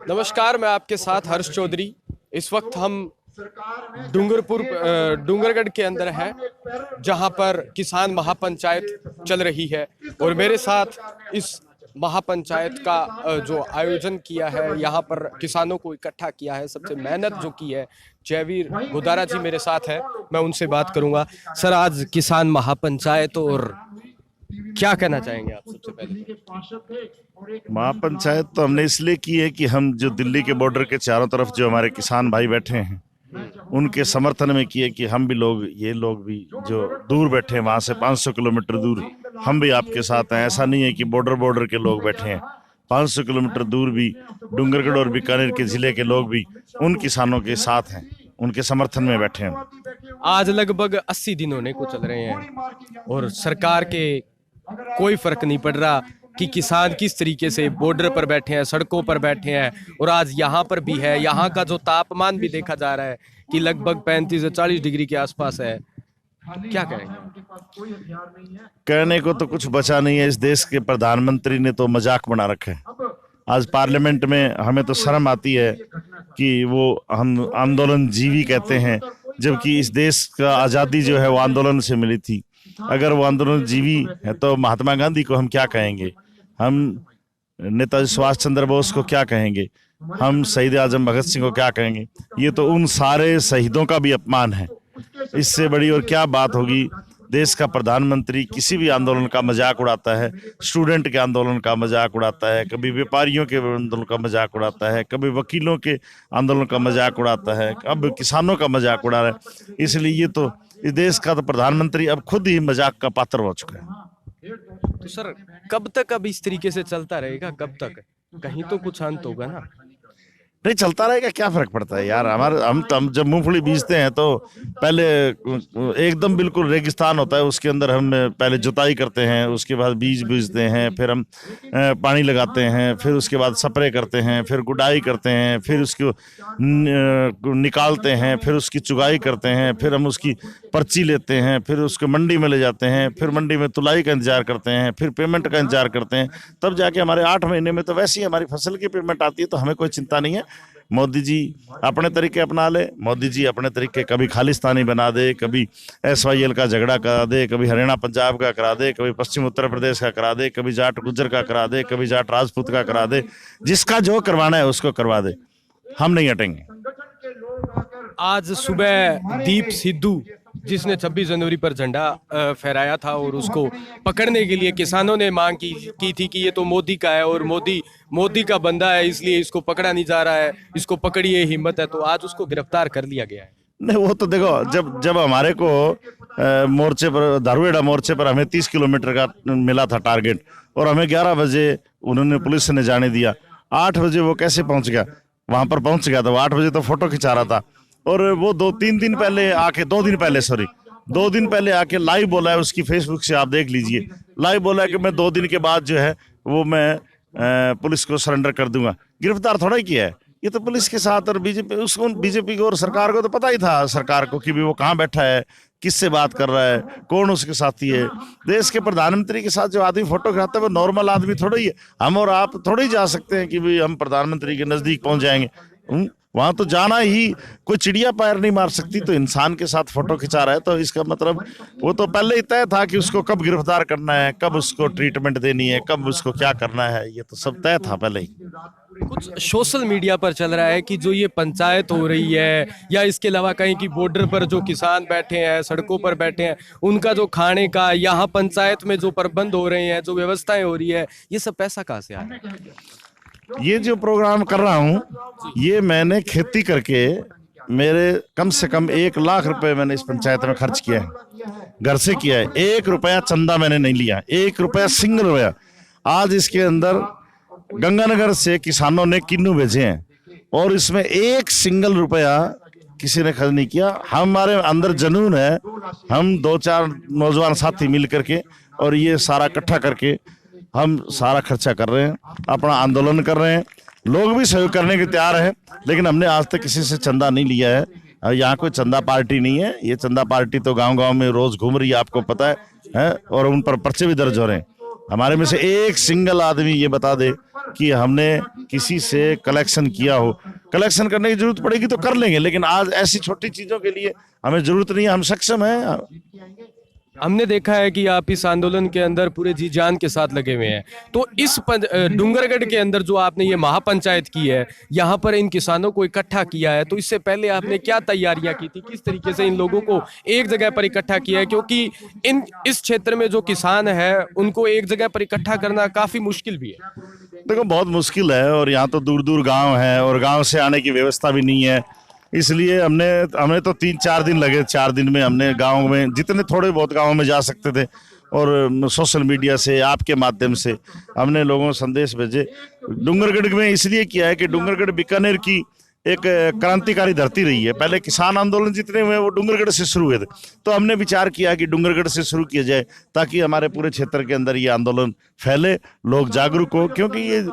नमस्कार, मैं आपके साथ हर्ष चौधरी। इस वक्त हम डूंगरगढ़ के अंदर है, जहां पर किसान महापंचायत चल रही है और मेरे साथ इस महापंचायत का जो आयोजन किया है, यहाँ पर किसानों को इकट्ठा किया है, सबसे मेहनत जो की है, जयवीर गोदारा जी मेरे साथ है। मैं उनसे बात करूंगा। सर, आज किसान महापंचायत और क्या कहना चाहेंगे आप सबसे पहले? महापंचायत तो हमने इसलिए की है कि हम जो दिल्ली के बॉर्डर के चारों तरफ जो हमारे किसान भाई बैठे हैं उनके समर्थन में किए कि हम भी लोग, ये लोग भी जो दूर बैठे हैं वहां से 500 किलोमीटर दूर, हम भी आपके साथ हैं। ऐसा नहीं है कि बॉर्डर के लोग बैठे हैं, 500 किलोमीटर दूर भी डूंगरगढ़ और बीकानेर के जिले के लोग भी उन किसानों के साथ हैं, उनके समर्थन में बैठे हैं। आज लगभग 80 दिन होने को चल रहे हैं और सरकार के कोई फर्क नहीं पड़ रहा कि किसान किस तरीके से बॉर्डर पर बैठे हैं, सड़कों पर बैठे हैं। और आज यहाँ पर भी है, यहाँ का जो तापमान भी देखा जा रहा है कि लगभग 35 से 40 डिग्री के आसपास है। क्या कहेंगे? कहने को तो कुछ बचा नहीं है। इस देश के प्रधानमंत्री ने तो मजाक बना रखा है। आज पार्लियामेंट में हमें तो शर्म आती है कि वो हम आंदोलन जीवी कहते हैं, जबकि इस देश का आज़ादी जो है वो आंदोलन से मिली थी। अगर वो आंदोलन जीवी है तो महात्मा गांधी को हम क्या कहेंगे, हम नेताजी सुभाष चंद्र बोस को क्या कहेंगे, हम शहीद आजम भगत सिंह को क्या कहेंगे? ये तो उन सारे शहीदों का भी अपमान है। इससे बड़ी और क्या बात होगी? देश का प्रधानमंत्री किसी भी आंदोलन का मजाक उड़ाता है, स्टूडेंट के आंदोलन का मजाक उड़ाता है, कभी व्यापारियों के आंदोलन का मजाक उड़ाता है, कभी वकीलों के आंदोलन का मजाक उड़ाता है, अब किसानों का मजाक उड़ा रहा है। इसलिए ये तो इस देश का तो प्रधानमंत्री अब खुद ही मजाक का पात्र हो चुका है। तो सर, कब तक अब इस तरीके से चलता रहेगा? कब तक? कहीं तो कुछ अंत होगा ना? नहीं, चलता रहेगा, क्या फर्क पड़ता है यार। हम जब मूंगफली बीजते हैं तो पहले एकदम बिल्कुल रेगिस्तान होता है, उसके अंदर हम पहले जुताई करते हैं, उसके बाद बीज बीजते हैं, फिर हम पानी लगाते हैं, फिर उसके बाद स्प्रे करते हैं, फिर गुडाई करते हैं, फिर उसको निकालते हैं, फिर उसकी चुगाई करते हैं, फिर हम उसकी पर्ची लेते हैं, फिर उसको मंडी में ले जाते हैं, फिर मंडी में तुलाई का इंतजार करते हैं, फिर पेमेंट का इंतजार करते हैं। तब जाके हमारे 8 महीने में तो वैसे ही हमारी फसल की पेमेंट आती है, तो हमें कोई चिंता नहीं है। मोदी जी अपने तरीके अपना ले, मोदी जी अपने तरीके कभी खालिस्तानी बना दे, कभी SYL का झगड़ा करा दे, कभी हरियाणा पंजाब का करा दे, कभी पश्चिम उत्तर प्रदेश का करा दे, कभी जाट गुज्जर का करा दे, कभी जाट राजपूत का करा दे। जिसका जो करवाना है उसको करवा दे, हम नहीं हटेंगे। आज सुबह दीप सिद्धू, जिसने 26 जनवरी पर झंडा फहराया था और उसको पकड़ने के लिए किसानों ने मांग की थी कि ये तो मोदी का है और मोदी का बंदा है, इसलिए इसको पकड़ा नहीं जा रहा है, इसको पकड़िए, हिम्मत है। तो आज उसको गिरफ्तार कर लिया गया है। नहीं, वो तो देखो, जब हमारे को मोर्चे पर, धारूहेड़ा मोर्चे पर हमें 30 किलोमीटर का मिला था टारगेट, और हमें 11 बजे उन्होंने, पुलिस ने जाने दिया। 8 बजे वो कैसे पहुंच गया? वहां पर पहुंच गया था वो 8 बजे, तो फोटो खिंचा रहा था। और वो 2 दिन पहले आके लाइव बोला है, उसकी फेसबुक से आप देख लीजिए, लाइव बोला है कि मैं 2 दिन के बाद जो है वो मैं पुलिस को सरेंडर कर दूंगा। गिरफ्तार थोड़ा ही किया है, ये तो पुलिस के साथ और बीजेपी को और सरकार को तो पता ही था, सरकार को, कि भी वो कहाँ बैठा है, किससे बात कर रहा है, कौन उसके साथी है। देश के प्रधानमंत्री के साथ जो आदमी फोटो खिंचाता है वो नॉर्मल आदमी थोड़ा ही है। हम और आप थोड़ा ही जा सकते हैं कि भाई हम प्रधानमंत्री के नजदीक पहुंच जाएंगे। वहां तो जाना ही, कोई चिड़िया पैर नहीं मार सकती, तो इंसान के साथ फोटो खिंचा रहा है, तो इसका मतलब वो तो पहले ही तय था कि उसको कब गिरफ्तार करना है, कब उसको ट्रीटमेंट देनी है, कब उसको क्या करना है, ये तो सब तय था पहले ही। कुछ सोशल मीडिया पर चल रहा है कि जो ये पंचायत हो रही है, या इसके अलावा कहीं की बॉर्डर पर जो किसान बैठे हैं, सड़कों पर बैठे हैं, उनका जो खाने का, यहाँ पंचायत में जो प्रबंध हो रहे हैं, जो व्यवस्थाएं हो रही है, ये सब पैसा कहाँ से आ रहा है? ये जो प्रोग्राम कर रहा हूँ, ये मैंने खेती करके मेरे कम से कम 1 लाख रुपए मैंने इस पंचायत में खर्च किया है, घर से किया है। 1 रुपया चंदा मैंने नहीं लिया, 1 रुपया सिंगल रुपया। आज इसके अंदर गंगानगर से किसानों ने किन्नू भेजे हैं और इसमें 1 सिंगल रुपया किसी ने खर्च नहीं किया। हमारे अंदर जुनून है, हम 2-4 नौजवान साथी मिल करके और ये सारा इकट्ठा करके हम सारा खर्चा कर रहे हैं, अपना आंदोलन कर रहे हैं। लोग भी सहयोग करने के तैयार हैं, लेकिन हमने आज तक किसी से चंदा नहीं लिया है। यहाँ कोई चंदा पार्टी नहीं है, ये चंदा पार्टी तो गांव-गांव में रोज घूम रही है, आपको पता है, और उन पर पर्चे भी दर्ज हो रहे हैं। हमारे में से एक सिंगल आदमी ये बता दे कि हमने किसी से कलेक्शन किया हो। कलेक्शन करने की जरूरत पड़ेगी तो कर लेंगे, लेकिन आज ऐसी छोटी चीजों के लिए हमें जरूरत नहीं है, हम सक्षम हैं। हमने देखा है कि आप इस आंदोलन के अंदर पूरे जी जान के साथ लगे हुए हैं। तो इस डूंगरगढ़ के अंदर जो आपने ये महापंचायत की है, यहाँ पर इन किसानों को इकट्ठा किया है, तो इससे पहले आपने क्या तैयारियां की थी, किस तरीके से इन लोगों को एक जगह पर इकट्ठा किया है? क्योंकि इस क्षेत्र में जो किसान है उनको एक जगह पर इकट्ठा करना काफी मुश्किल भी है। देखो बहुत मुश्किल है, और यहाँ तो दूर दूर गांव है और गांव से आने की व्यवस्था भी नहीं है। इसलिए हमने तो 3-4 दिन लगे। 4 दिन में हमने गांव में जितने थोड़े बहुत गांव में जा सकते थे, और सोशल मीडिया से आपके माध्यम से हमने लोगों को संदेश भेजे। डूंगरगढ़ में इसलिए किया है कि डूंगरगढ़ बीकानेर की एक क्रांतिकारी धरती रही है। पहले किसान आंदोलन जितने हुए वो डूंगरगढ़ से शुरू हुए थे, तो हमने विचार किया कि डूंगरगढ़ से शुरू किया जाए ताकि हमारे पूरे क्षेत्र के अंदर ये आंदोलन फैले, लोग जागरूक हो। क्योंकि ये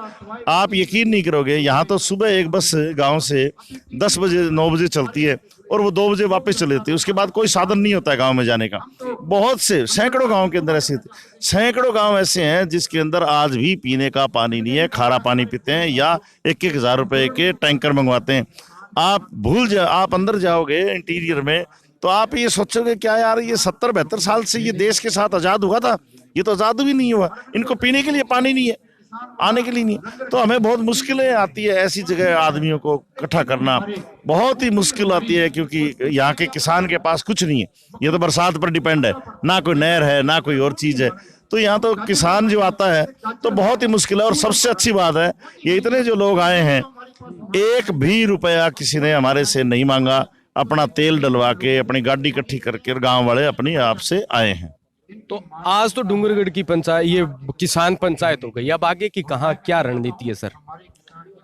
आप यकीन नहीं करोगे, यहाँ तो सुबह एक बस गांव से 10 बजे 9 बजे चलती है और वो 2 बजे वापस चले जाती है। उसके बाद कोई साधन नहीं होता है गाँव में जाने का। बहुत से सैकड़ों गाँव के अंदर ऐसे सैकड़ों गाँव ऐसे हैं जिसके अंदर आज भी पीने का पानी नहीं है, खारा पानी पीते हैं या 1-1 हज़ार रुपए के टैंकर मंगवाते हैं। आप अंदर जाओगे इंटीरियर में तो आप ये सोचोगे क्या यार, ये 70-72 साल से ये देश के साथ आजाद हुआ था, ये तो आजाद भी नहीं हुआ। इनको पीने के लिए पानी नहीं है, आने के लिए नहीं है। तो हमें बहुत मुश्किलें आती है ऐसी जगह आदमियों को इकट्ठा करना, बहुत ही मुश्किल आती है। क्योंकि यहाँ के किसान के पास कुछ नहीं है, ये तो बरसात पर डिपेंड है, ना कोई नहर है ना कोई और चीज है। तो यहाँ तो किसान जो आता है तो बहुत ही मुश्किल है। और सबसे अच्छी बात है, ये इतने जो लोग आए हैं, एक भी रुपया किसी ने हमारे से नहीं मांगा। अपना तेल डलवा के अपनी गाड़ी इकट्ठी करके गांव वाले अपने आप से आए हैं। तो आज तो डूंगरगढ़ की पंचायत, ये किसान पंचायत हो गई, अब आगे की कहाँ क्या रणनीति है सर?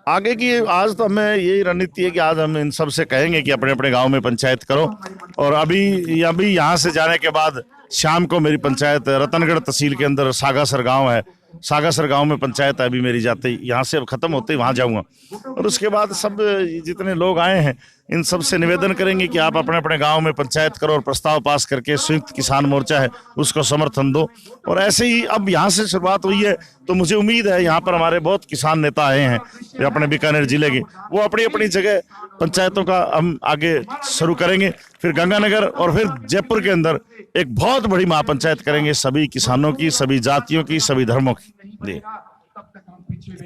आगे की आज तो हमें यही रणनीति है कि आज हम इन सब से कहेंगे कि अपने अपने गांव में पंचायत करो। और अभी यहाँ से जाने के बाद शाम को मेरी पंचायत रतनगढ़ तहसील के अंदर सागासर गांव है, सागासर गांव में पंचायत है। अभी मेरी जाते ही यहाँ से अब खत्म होते ही वहां जाऊंगा। और उसके बाद सब जितने लोग आए हैं इन सब से निवेदन करेंगे कि आप अपने अपने गांव में पंचायत करो और प्रस्ताव पास करके संयुक्त किसान मोर्चा है उसको समर्थन दो। और ऐसे ही अब यहाँ से शुरुआत हुई है तो मुझे उम्मीद है यहाँ पर हमारे बहुत किसान नेता आए हैं अपने बीकानेर जिले के, वो अपनी अपनी जगह पंचायतों का हम आगे शुरू करेंगे। फिर गंगानगर और फिर जयपुर के अंदर एक बहुत बड़ी महापंचायत करेंगे, सभी किसानों की, सभी जातियों की, सभी धर्मों की।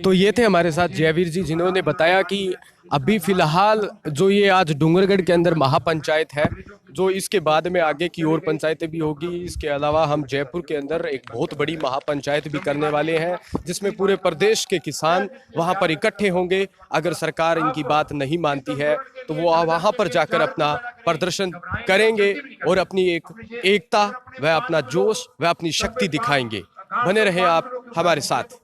तो ये थे हमारे साथ जयवीर जी, जिन्होंने बताया कि अभी फिलहाल जो ये आज डूंगरगढ़ के अंदर महापंचायत है, जो इसके बाद में आगे की और पंचायतें भी होगी। इसके अलावा हम जयपुर के अंदर एक बहुत बड़ी महापंचायत भी करने वाले हैं, जिसमें पूरे प्रदेश के किसान वहां पर इकट्ठे होंगे। अगर सरकार इनकी बात नहीं मानती है तो वो वहां पर जाकर अपना प्रदर्शन करेंगे और अपनी एकता व अपना जोश व अपनी शक्ति दिखाएंगे। बने रहे आप हमारे साथ।